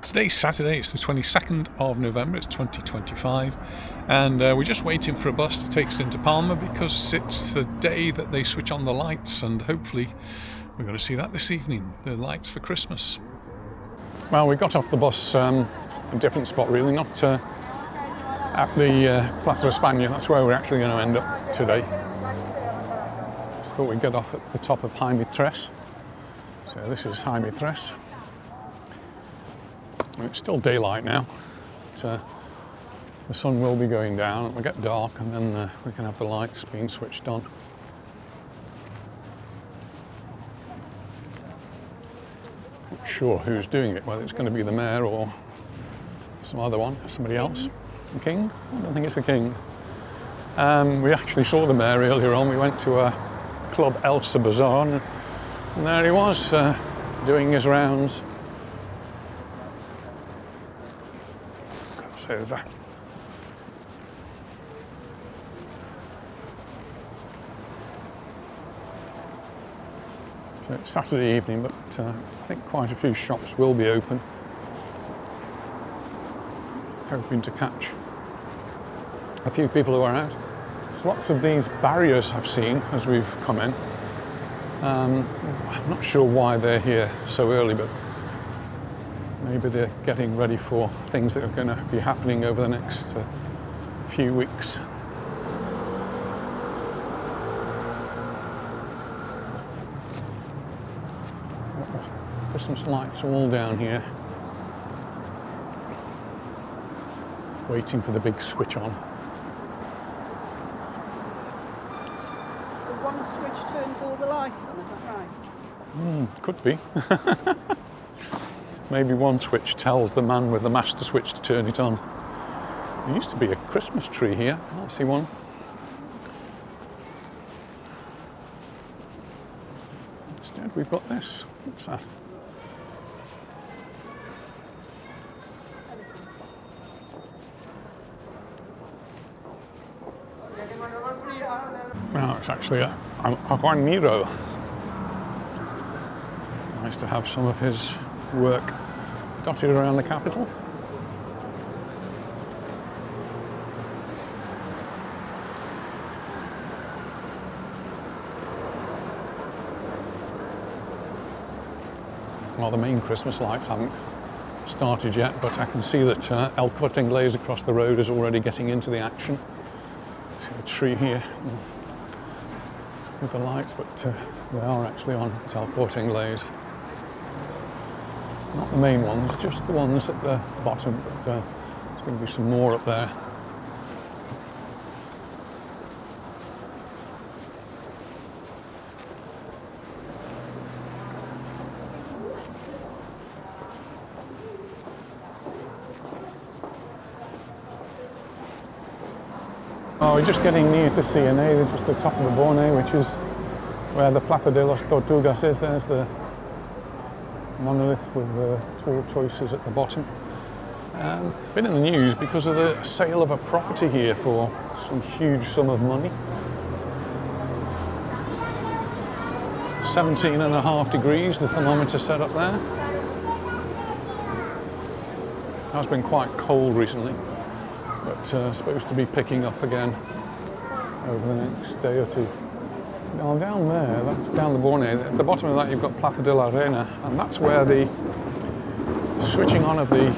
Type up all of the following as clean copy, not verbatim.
Today's Saturday, it's the 22nd of November, it's 2025, and we're just waiting for a bus to take us into Palma because it's the day that they switch on the lights, and hopefully we're going to see that this evening, the lights for Christmas. Well, we got off the bus a different spot really, not at the Plaça España. That's where we're actually going to end up today. Just thought we'd get off at the top of Jaime Tres. So this is Jaime Tres. It's still daylight now, but the sun will be going down, it will get dark, and then we can have the lights being switched on. Not sure who's doing it, whether it's going to be the mayor or some other one, somebody else. The king? I don't think it's the king. We actually saw the mayor earlier on. We went to a club, Elsa Bazaar, and there he was doing his rounds. Over. So it's Saturday evening, but I think quite a few shops will be open. Hoping to catch a few people who are out. There's lots of these barriers I've seen as we've come in. I'm not sure why they're here so early, but maybe they're getting ready for things that are going to be happening over the next few weeks. Christmas lights all down here, waiting for the big switch on. So one switch turns all the lights on, is that right? Could be. Maybe one switch tells the man with the master switch to turn it on. There used to be a Christmas tree here. I see one. Instead we've got this. What's that? Well, it's actually a Juaniro. Nice to have some of his work dotted around the capital. Well, the main Christmas lights haven't started yet, but I can see that El Corte Inglés across the road is already getting into the action. See the tree here with the lights, but they are actually on at El Corte Inglés. Not the main ones, just the ones at the bottom, but there's going to be some more up there. Oh, we're just getting near to CNA, just the top of the Borne, which is where the Plaza de los Tortugas is. There's the monolith with the tortoises at the bottom. Been in the news because of the sale of a property here for some huge sum of money. 17.5 degrees, the thermometer set up there. It has been quite cold recently, but supposed to be picking up again over the next day or two. Now down there, that's down the Borne. At the bottom of that you've got Plaza de la Reina, and that's where the switching on of the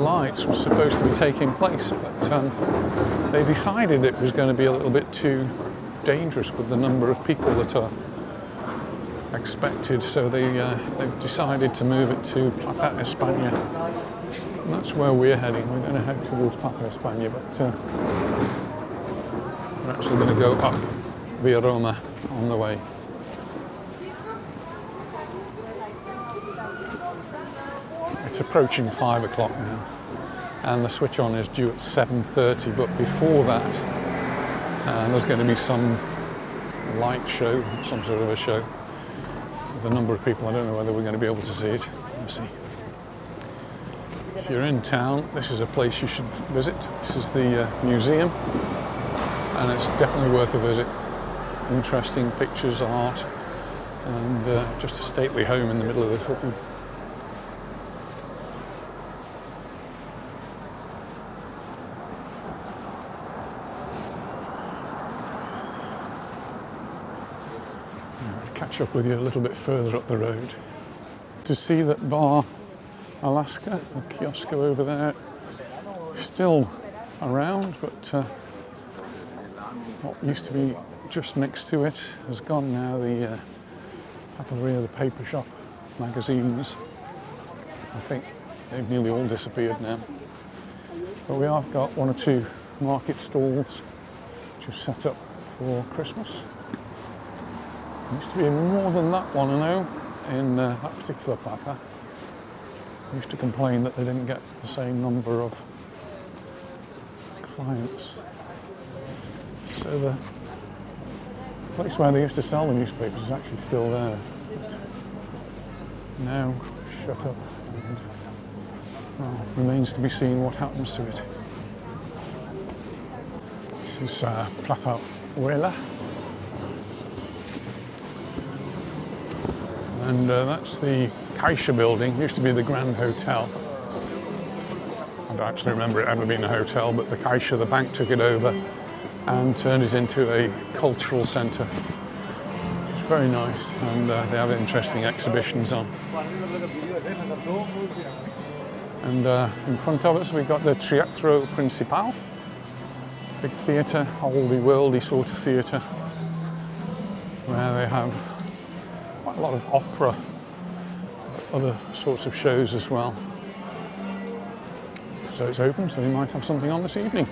lights was supposed to be taking place, but they decided it was going to be a little bit too dangerous with the number of people that are expected, so they've decided to move it to Plaça España. And that's where we're heading. We're going to head towards Plaça España, but we're actually going to go up Via Roma on the way. It's approaching 5 o'clock now, and the switch on is due at 7:30, but before that there's going to be some light show, some sort of a show with a number of people. I don't know whether we're going to be able to see it. We'll see. If you're in town, this is a place you should visit. This is the museum, and it's definitely worth a visit. Interesting pictures, art, and just a stately home in the middle of the city. catch up with you a little bit further up the road. To see that bar Alaska, the kiosk over there, still around, but what used to be just next to it has gone now. The papeleria, the paper shop, magazines, I think they've nearly all disappeared now. But we have got one or two market stalls which are set up for Christmas. There used to be more than that one, I know, in that particular Plaça. I used to complain that they didn't get the same number of clients. So the place where they used to sell the newspapers is actually still there. But now shut up, and well, remains to be seen what happens to it. This is Plaça Huela. And that's the Caixa building. Used to be the Grand Hotel. I don't actually remember it ever being a hotel, but the Caixa, the bank, took it over and turned it into a cultural centre. It's very nice, and they have interesting exhibitions on. And in front of us we've got the Teatro Principal, big theatre, oldie worldy sort of theatre, where they have quite a lot of opera, other sorts of shows as well. So it's open, so we might have something on this evening.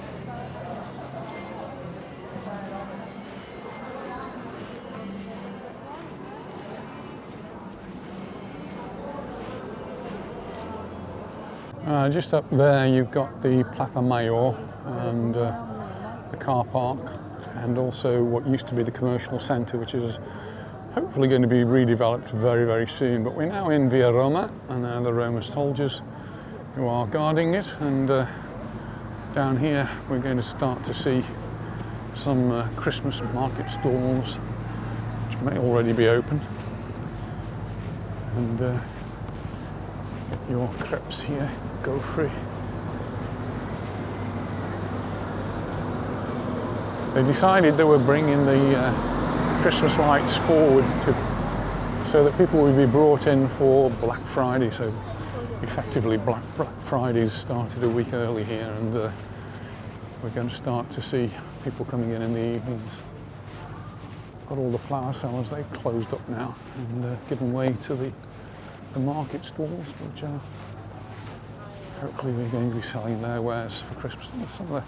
Just up there you've got the Plaça Major and the car park, and also what used to be the commercial centre, which is hopefully going to be redeveloped very, very soon. But we're now in Via Roma, and there are the Roma soldiers who are guarding it. And down here we're going to start to see some Christmas market stalls, which may already be open. And your crepes here go free. They decided they were bringing the Christmas lights forward so that people would be brought in for Black Friday. So effectively Black Friday's started a week early here, and we're going to start to see people coming in the evenings. Got all the flower sellers, they've closed up now and given way to the market stalls, which are hopefully we're going to be selling their wares for Christmas. Some of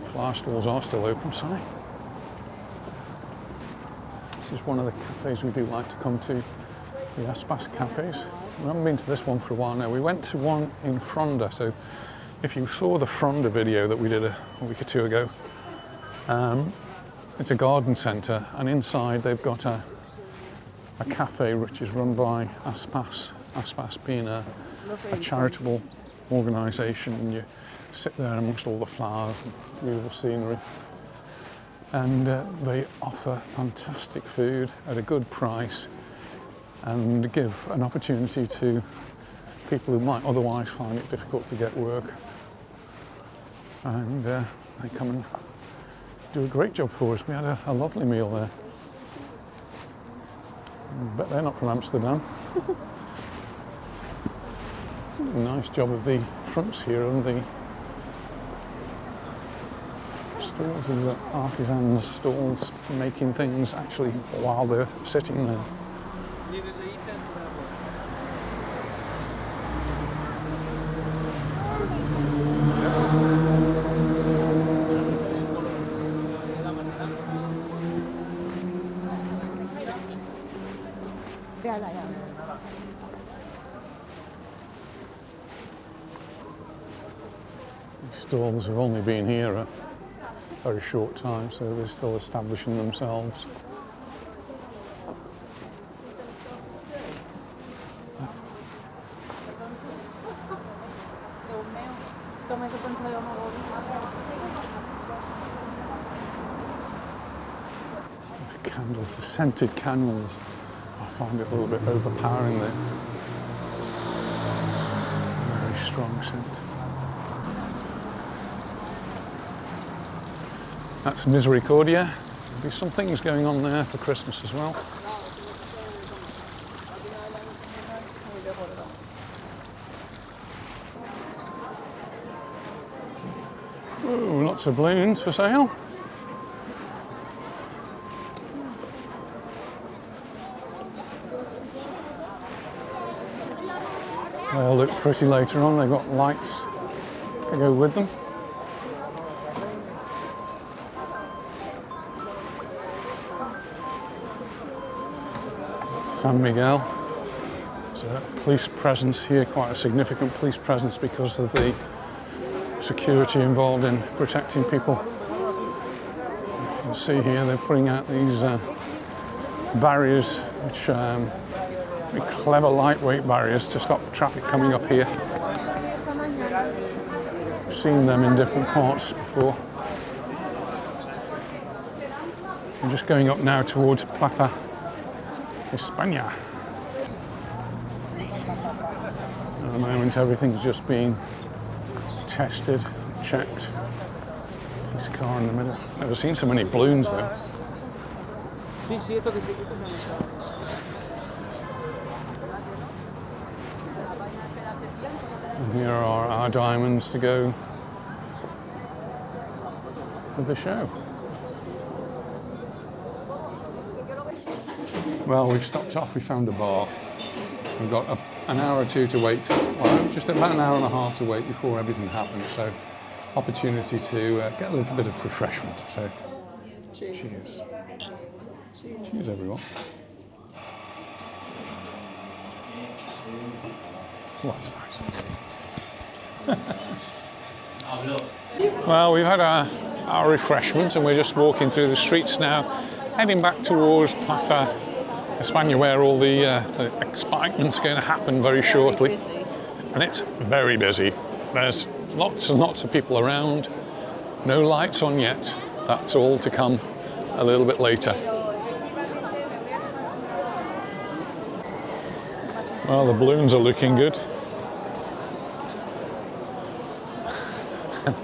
the flower stalls are still open, sorry. This is one of the cafes we do like to come to, the Aspas cafes. We haven't been to this one for a while now. We went to one in Fronda, so if you saw the Fronda video that we did a week or two ago, it's a garden centre, and inside they've got a cafe which is run by Aspas being a charitable organisation, and you sit there amongst all the flowers and beautiful scenery, and they offer fantastic food at a good price and give an opportunity to people who might otherwise find it difficult to get work, and they come and do a great job for us. We had a lovely meal there. But they're not from Amsterdam. Nice job of the fronts here and the stalls. These are artisans' stalls making things actually while they're sitting there. These stalls have only been here a very short time, so they're still establishing themselves. The candles, the scented candles, I find it a little bit overpowering there. Very strong scent. That's Misericordia, There'll be some things going on there for Christmas as well. Ooh, lots of balloons for sale. They'll look pretty later on. They've got lights to go with them. San Miguel. There's a police presence here, quite a significant police presence because of the security involved in protecting people. You can see here they're putting out these barriers, which very clever lightweight barriers to stop traffic coming up here. I've seen them in different parts before. I'm just going up now towards Plaça España. At the moment everything's just being tested, checked. Police car in the middle. Never seen so many balloons though. And here are our diamonds to go with the show. Well, we've stopped off, we found a bar. We've got an hour or two to wait, well, just about an hour and a half to wait before everything happens, so opportunity to get a little bit of refreshment. So, cheers. Cheers, everyone. Well, that's nice. Well, we've had our refreshment and we're just walking through the streets now, heading back towards Plaça España, where all the excitement's going to happen very shortly. And it's very busy. There's lots and lots of people around. No lights on yet. That's all to come a little bit later. Well, the balloons are looking good.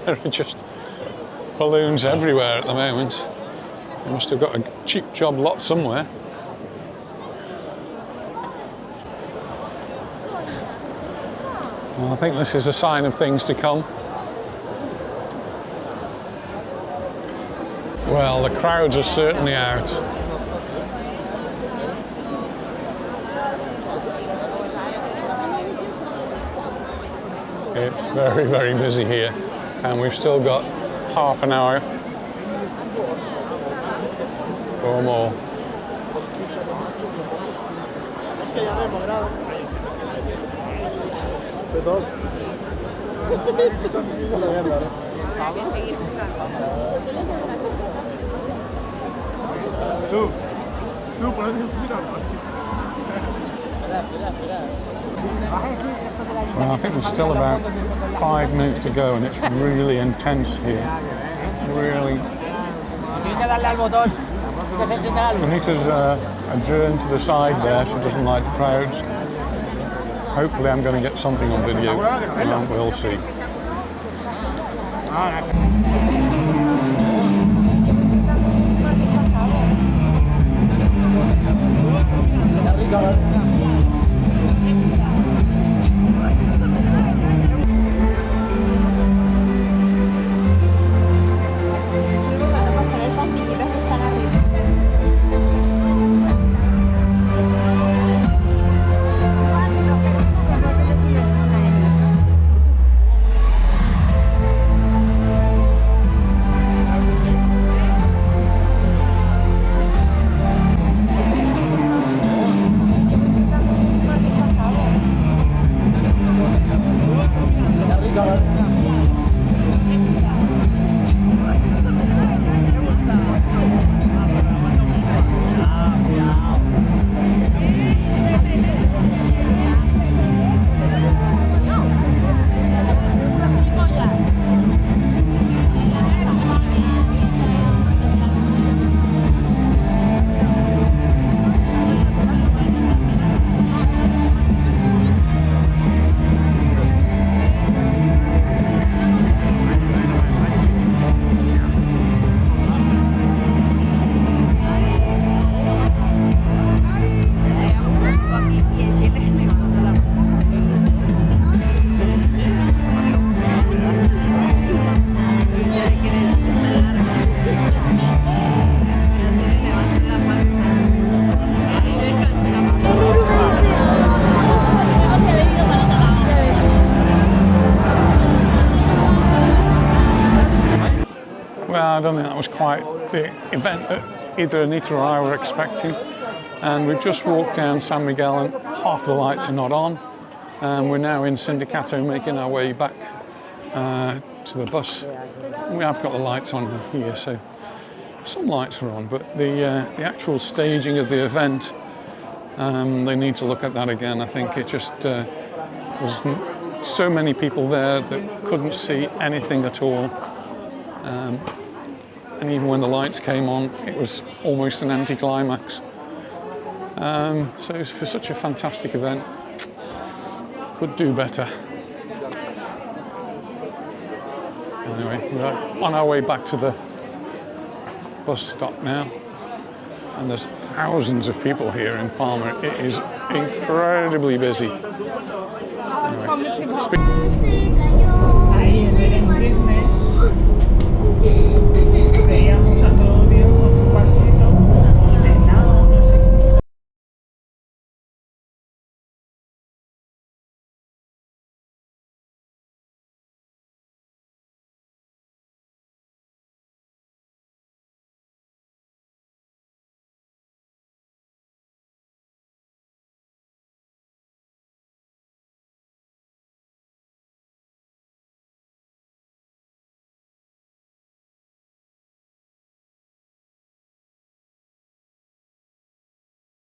There are just balloons everywhere at the moment. They must have got a cheap job lot somewhere. Well, I think this is a sign of things to come. Well, the crowds are certainly out. It's very, very busy here, and we've still got half an hour or more. Well, I think there's still about 5 minutes to go, and it's really intense here. Really. Anita's adjourned to the side there. She doesn't like the crowds. Hopefully I'm going to get something on video, and we'll see. I don't think that was quite the event that either Anita or I were expecting. And we've just walked down San Miguel and half the lights are not on. We're now in Sindicato making our way back to the bus. We have got the lights on here, so some lights are on, but the actual staging of the event, they need to look at that again. I think it just was so many people there that couldn't see anything at all. And even when the lights came on, it was almost an anticlimax. So for such a fantastic event, could do better. Anyway, we're on our way back to the bus stop now, and there's thousands of people here in Palma. It is incredibly busy. Anyway,